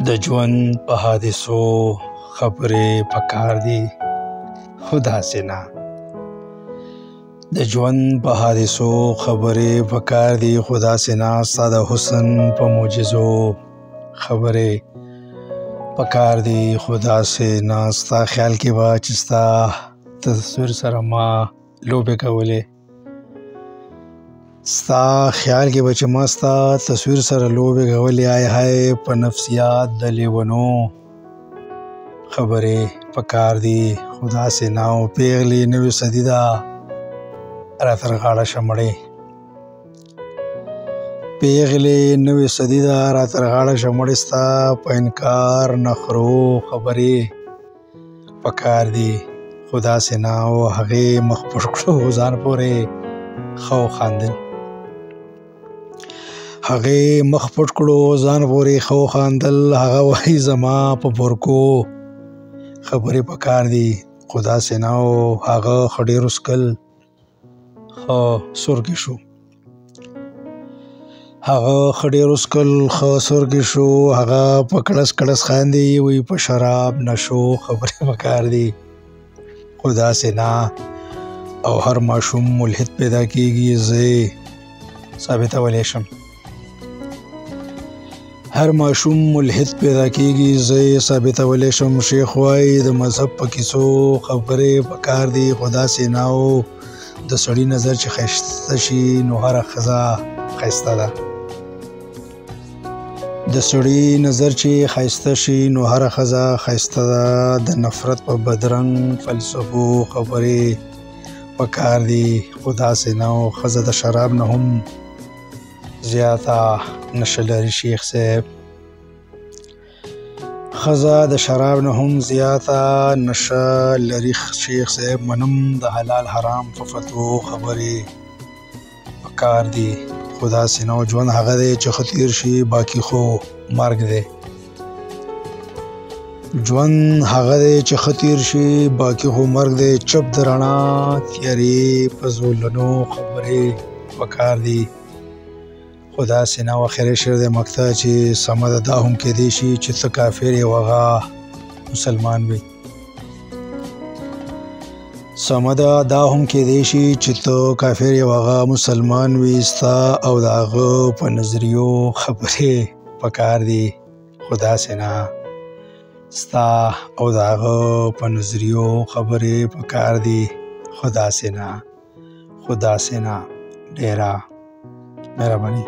د ژوند په حادثو خبرې پکار دي خو داسې نه. د ژوند په حادثو خبرې پکار دي خو داسې نه. ستا د حسن په معجزو خبرې پکار دي خو داسې نه. ستا خیال کې به چې ستا تصویر سره ما لوبې کولې، ستا خیال کې به چې ما ستا تصویر سره لوبې کولې. آی های په نفسیات د لیونو خبرې پکار دي خو داسې نه. او پیغلې نوې صدي ده را تر غاړه شمړې، پیغلې نوې صدي ده را تر غاړه شمړې. ستا په انکار نخرو خبرې پکار دي خو داسې نه. او هغې مخ پټ کړو ځان پورې ښه وخاندل، هغې مخ پټ کړو ځان پورې ښه وخاندل. هغه وایي زما په پرکو خبرې پکار دي خو داسې نه. او هغه ښه ډېر وڅکل ښه سورکی شو، هغه ښه ډېر وڅکل ښه سورکی شو. هغه په کړس کړس خاندي، وی په شراب نشو خبرې پکار دي خو داسې نه. او هر ماشوم ملحد پیدا کیږي، زه ثابتولی شم. هر ماشوم ملحد پیدا کیږي، زه ثابتولی شم. شیخ وایي د مذهب په کیسو خبرې پکار دي خو داسې نه. او د سړي نظر چې ښایسته شي نو هره ښځه ښایسته ده، د سړي نظر چې ښایسته شي نو هره ښځه ښایسته ده. د نفرت په بدرنګ فلسفو خبرې پکار دي خو داسې نه. او ښځه د شراب نه هم زیاته نشه لري شیخ صاحب، ښځه د شراب نه هم زیاته نشه لري شیخ صاحب. منم د حلال حرام په فتوو خبرې پکار دي خو داسې نه. ژوند هغه دی چې ښه تېر شي باقي خو مرګ دی، ژوند هغه دی چې ښه تېر شي باقي خو مرګ دی. چپ د رڼا تیارې په زولنو خبرې پکار دي خو داسې نه. او اخري شعر د مقطع چې سمه ده دا هم کیدی شي چې ته کافر یې او هغه مسلمان وي، سمه ده دا هم کیدی شي چې ته کافر یې او هغه مسلمان وي. ستا او د هغه په نظریو خبرې پکار دي خو داسې نه. ستا او د هغه په نظریو خبرې پکار دي خو داسې نه، خو داسې نه. ډېره مهرباني.